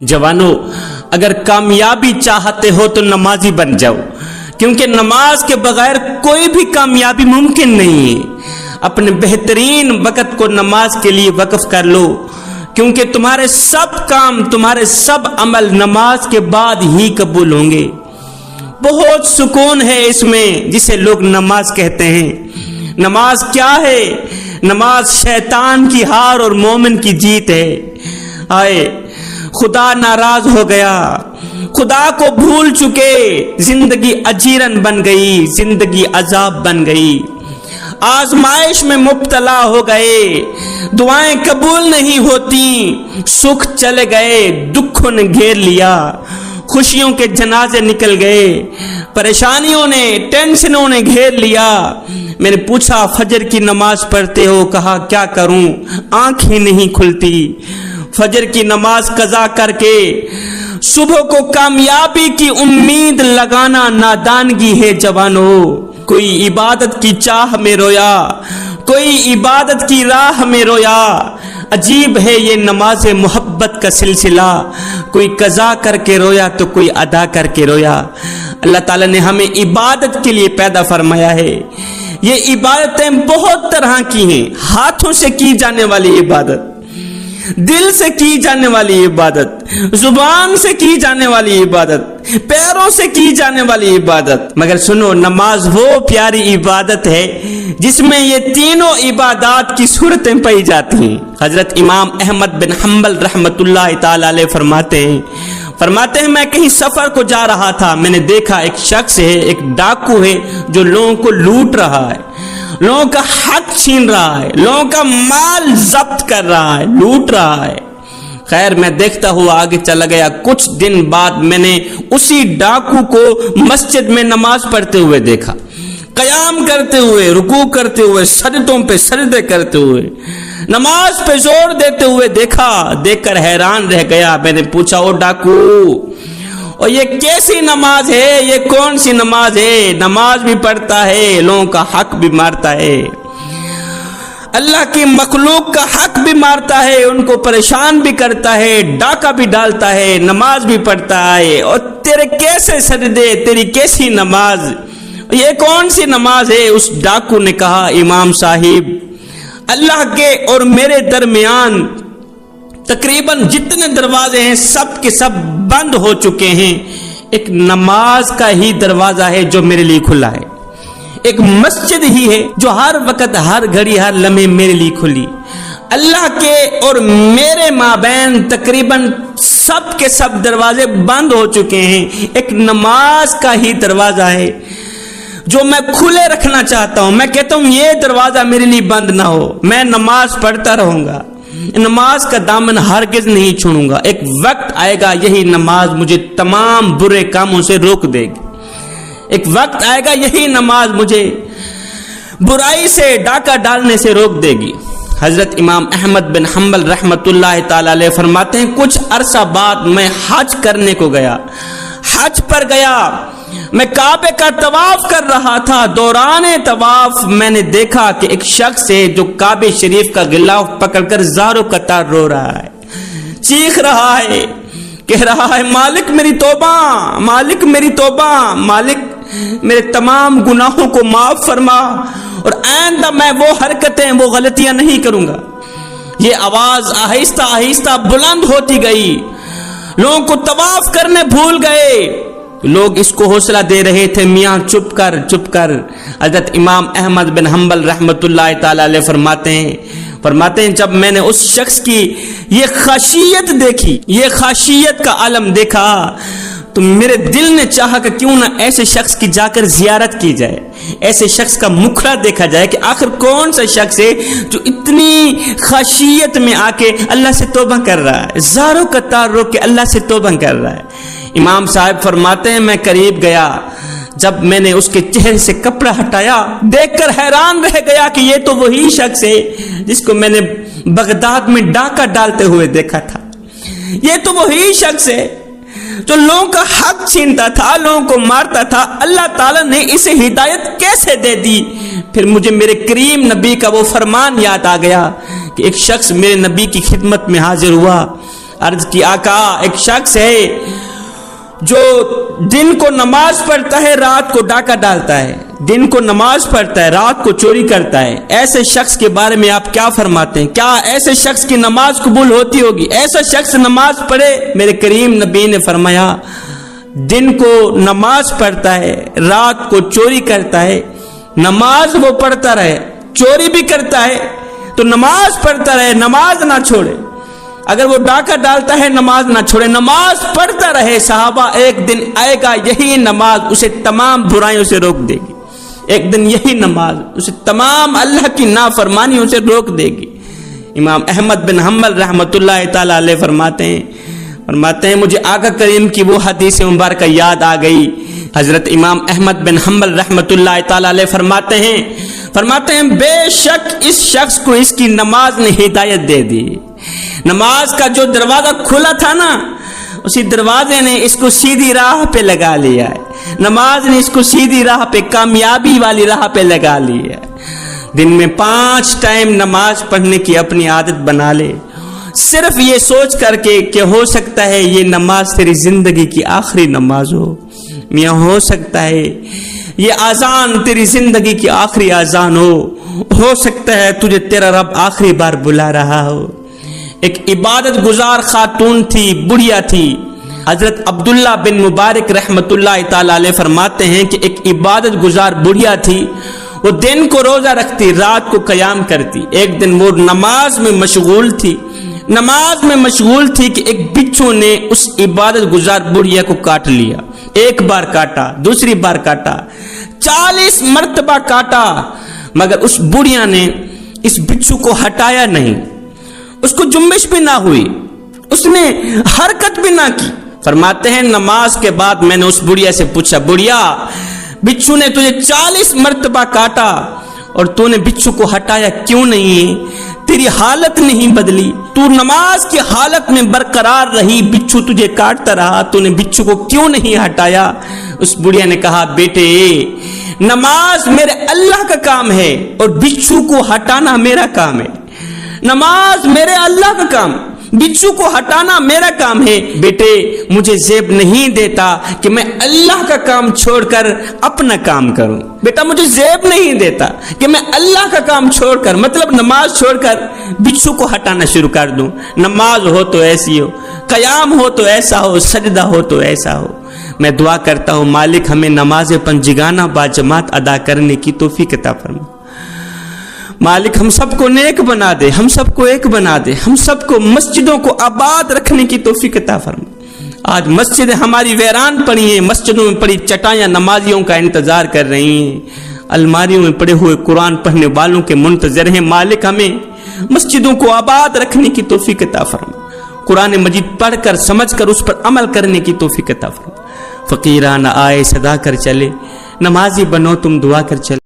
جوانوں، اگر کامیابی چاہتے ہو تو نمازی بن جاؤ، کیونکہ نماز کے بغیر کوئی بھی کامیابی ممکن نہیں ہے۔ اپنے بہترین وقت کو نماز کے لیے وقف کر لو، کیونکہ تمہارے سب کام، تمہارے سب عمل نماز کے بعد ہی قبول ہوں گے۔ بہت سکون ہے اس میں جسے لوگ نماز کہتے ہیں۔ نماز کیا ہے؟ نماز شیطان کی ہار اور مومن کی جیت ہے۔ آئے خدا ناراض ہو گیا، خدا کو بھول چکے، زندگی اجیرن بن گئی، زندگی عذاب بن گئی، آزمائش میں مبتلا ہو گئے، دعائیں قبول نہیں ہوتی، سکھ چلے گئے، دکھوں نے گھیر لیا، خوشیوں کے جنازے نکل گئے، پریشانیوں نے، ٹینشنوں نے گھیر لیا۔ میں نے پوچھا فجر کی نماز پڑھتے ہو؟ کہا کیا کروں، آنکھ ہی نہیں کھلتی۔ فجر کی نماز قضا کر کے صبح کو کامیابی کی امید لگانا نادانگی ہے جوانوں۔ کوئی عبادت کی چاہ میں رویا، کوئی عبادت کی راہ میں رویا۔ عجیب ہے یہ نماز محبت کا سلسلہ، کوئی قضا کر کے رویا تو کوئی ادا کر کے رویا۔ اللہ تعالیٰ نے ہمیں عبادت کے لیے پیدا فرمایا ہے۔ یہ عبادتیں بہت طرح کی ہیں، ہاتھوں سے کی جانے والی عبادت، دل سے کی جانے والی عبادت، زبان سے کی جانے والی عبادت، پیروں سے کی جانے والی عبادت۔ مگر سنو، نماز وہ پیاری عبادت ہے جس میں یہ تینوں عبادات کی صورتیں پائی جاتی ہیں۔ حضرت امام احمد بن حنبل رحمت اللہ تعالی علیہ فرماتے ہیں میں کہیں سفر کو جا رہا تھا، میں نے دیکھا ایک شخص ہے، ایک ڈاکو ہے جو لوگوں کو لوٹ رہا ہے، لوگوں کا حق چھین رہا ہے، لوگوں کا مال ضبط کر رہا ہے، لوٹ رہا ہے۔ خیر میں دیکھتا ہوا آگے چلا گیا۔ کچھ دن بعد میں نے اسی ڈاکو کو مسجد میں نماز پڑھتے ہوئے دیکھا، قیام کرتے ہوئے، رکوع کرتے ہوئے، سجدوں پہ سجدے کرتے ہوئے، نماز پہ زور دیتے ہوئے دیکھا۔ دیکھ کر حیران رہ گیا۔ میں نے پوچھا او ڈاکو، اور یہ کیسی نماز ہے، یہ کون سی نماز ہے؟ نماز بھی پڑھتا ہے، لوگوں کا حق بھی مارتا ہے، اللہ کی مخلوق کا حق بھی مارتا ہے، ان کو پریشان بھی کرتا ہے، ڈاکہ بھی ڈالتا ہے، نماز بھی پڑھتا ہے، اور تیرے کیسے سجدے، تیری کیسی نماز، یہ کون سی نماز ہے؟ اس ڈاکو نے کہا امام صاحب، اللہ کے اور میرے درمیان تقریباً جتنے دروازے ہیں سب کے سب بند ہو چکے ہیں، ایک نماز کا ہی دروازہ ہے جو میرے لیے کھلا ہے، ایک مسجد ہی ہے جو ہر وقت، ہر گھڑی، ہر لمحے میرے لیے کھلی۔ اللہ کے اور میرے مابین تقریباً سب کے سب دروازے بند ہو چکے ہیں، ایک نماز کا ہی دروازہ ہے جو میں کھلے رکھنا چاہتا ہوں۔ میں کہتا ہوں یہ دروازہ میرے لیے بند نہ ہو، میں نماز پڑھتا رہوں گا، نماز کا دامن ہرگز نہیں چھوڑوں گا۔ ایک وقت آئے گا یہی نماز مجھے تمام برے کاموں سے روک دے گی، ایک وقت آئے گا یہی نماز مجھے برائی سے، ڈاکہ ڈالنے سے روک دے گی۔ حضرت امام احمد بن حنبل رحمت اللہ تعالی علیہ فرماتے ہیں کچھ عرصہ بعد میں حج کرنے کو گیا، حج پر گیا، میں کعبے کا طواف کر رہا تھا۔ دوران طواف میں نے دیکھا کہ ایک شخص ہے جو کعبے شریف کا غلاف پکڑ کر زاروں قطار رو رہا ہے، چیخ رہا ہے، کہہ رہا ہے مالک میری توبہ، مالک میری توبہ، مالک میرے تمام گناہوں کو معاف فرما، اور آئندہ میں وہ حرکتیں، وہ غلطیاں نہیں کروں گا۔ یہ آواز آہستہ آہستہ بلند ہوتی گئی، لوگوں کو طواف کرنے بھول گئے، لوگ اس کو حوصلہ دے رہے تھے میاں چپ کر چپ کر۔ حضرت امام احمد بن حنبل رحمت اللہ تعالی علیہ فرماتے ہیں جب میں نے اس شخص کی یہ خاشیت دیکھی، یہ خاشیت کا عالم دیکھا، تو میرے دل نے چاہا کہ کیوں نہ ایسے شخص کی جا کر زیارت کی جائے، ایسے شخص کا مکھڑا دیکھا جائے کہ آخر کون سا شخص ہے جو اتنی خاشیت میں آ کے اللہ سے توبہ کر رہا ہے، زاروں قطار رو کے اللہ سے توبہ کر رہا ہے۔ امام صاحب فرماتے ہیں میں قریب گیا، جب میں نے اس کے چہرے سے کپڑا ہٹایا، دیکھ کر حیران رہ گیا کہ یہ تو وہی شخص ہے جس کو میں نے بغداد میں ڈاکہ ڈالتے ہوئے دیکھا تھا، یہ تو وہی شخص ہے جو لوگوں کا حق چھینتا تھا، لوگوں کو مارتا تھا۔ اللہ تعالیٰ نے اسے ہدایت کیسے دے دی؟ پھر مجھے میرے کریم نبی کا وہ فرمان یاد آ گیا کہ ایک شخص میرے نبی کی خدمت میں حاضر ہوا، عرض کی آقا ایک شخص ہے جو دن کو نماز پڑھتا ہے رات کو ڈاکہ ڈالتا ہے، دن کو نماز پڑھتا ہے رات کو چوری کرتا ہے، ایسے شخص کے بارے میں آپ کیا فرماتے ہیں؟ کیا ایسے شخص کی نماز قبول ہوتی ہوگی؟ ایسا شخص نماز پڑھے؟ میرے کریم نبی نے فرمایا دن کو نماز پڑھتا ہے رات کو چوری کرتا ہے، نماز وہ پڑھتا رہے، چوری بھی کرتا ہے تو نماز پڑھتا رہے، نماز نہ چھوڑے، اگر وہ ڈاکہ ڈالتا ہے نماز نہ چھوڑے، نماز پڑھتا رہے۔ صحابہ ایک دن آئے گا یہی نماز اسے تمام برائیوں سے روک دے گی، ایک دن یہی نماز اسے تمام اللہ کی نافرمانیوں سے روک دے گی۔ امام احمد بن حنبل رحمۃ اللہ تعالی علیہ فرماتے ہیں مجھے آقا کریم کی وہ حدیث مبارکہ یاد آ گئی۔ حضرت امام احمد بن حنبل رحمۃ اللہ تعالی علیہ فرماتے ہیں بے شک اس شخص کو اس کی نماز نے ہدایت دے دی، نماز کا جو دروازہ کھلا تھا نا اسی دروازے نے اس کو سیدھی راہ پہ لگا لیا ہے، نماز نے اس کو سیدھی راہ پہ، کامیابی والی راہ پہ لگا لی ہے۔ دن میں 5 ٹائم نماز پڑھنے کی اپنی عادت بنا لے، صرف یہ سوچ کر کے کہ ہو سکتا ہے یہ نماز تیری زندگی کی آخری نماز ہو ہو سکتا ہے یہ اذان تیری زندگی کی آخری اذان ہو سکتا ہے تجھے تیرا رب آخری بار بلا رہا ہو۔ ایک عبادت گزار خاتون تھی، بڑھیا تھی، حضرت عبداللہ بن مبارک رحمت اللہ تعالی علیہ فرماتے ہیں کہ ایک عبادت گزار بڑھیا تھی، وہ دن کو روزہ رکھتی رات کو قیام کرتی۔ ایک دن وہ نماز میں مشغول تھی کہ ایک بچھو نے اس عبادت گزار بڑھیا کو کاٹ لیا، ایک بار کاٹا، دوسری بار کاٹا، 40 مرتبہ کاٹا، مگر اس بڑھیا نے اس بچھو کو ہٹایا نہیں، اس کو جنبش بھی نہ ہوئی، اس نے حرکت بھی نہ کی۔ فرماتے ہیں نماز کے بعد میں نے اس بڑھیا سے پوچھا بڑھیا بچھو نے تجھے 40 مرتبہ کاٹا اور تو نے بچھو کو ہٹایا کیوں نہیں؟ تیری حالت نہیں بدلی، تو نماز کی حالت میں برقرار رہی، بچھو تجھے کاٹتا رہا، تو نے بچھو کو کیوں نہیں ہٹایا؟ اس بڑھیا نے کہا بیٹے نماز میرے اللہ کا کام ہے اور بچھو کو ہٹانا میرا کام ہے، نماز میرے اللہ کا کام، بچھو کو ہٹانا میرا کام ہے۔ بیٹے مجھے زیب نہیں دیتا کہ میں اللہ کا کام چھوڑ کر اپنا کام کروں، بیٹا مجھے زیب نہیں دیتا کہ میں اللہ کا کام چھوڑ کر مطلب نماز چھوڑ کر بچھو کو ہٹانا شروع کر دوں۔ نماز ہو تو ایسی ہو، قیام ہو تو ایسا ہو، سجدہ ہو تو ایسا ہو۔ میں دعا کرتا ہوں مالک ہمیں نماز پنجگانہ باجماعت ادا کرنے کی توفیق عطا فرما۔ مالک ہم سب کو نیک بنا دے، ہم سب کو ایک بنا دے، ہم سب کو مسجدوں کو آباد رکھنے کی توفیق عطا فرما۔ آج مسجدیں ہماری ویران پڑی ہیں، مسجدوں میں پڑی چٹائیاں نمازیوں کا انتظار کر رہی ہیں، الماریوں میں پڑے ہوئے قرآن پڑھنے والوں کے منتظر ہیں۔ مالک ہمیں مسجدوں کو آباد رکھنے کی توفیق عطا فرما، قرآن مجید پڑھ کر سمجھ کر اس پر عمل کرنے کی توفیق عطا فرما۔ فقیرانہ آئے صدا کر چلے، نمازی بنو تم دعا کر چلے۔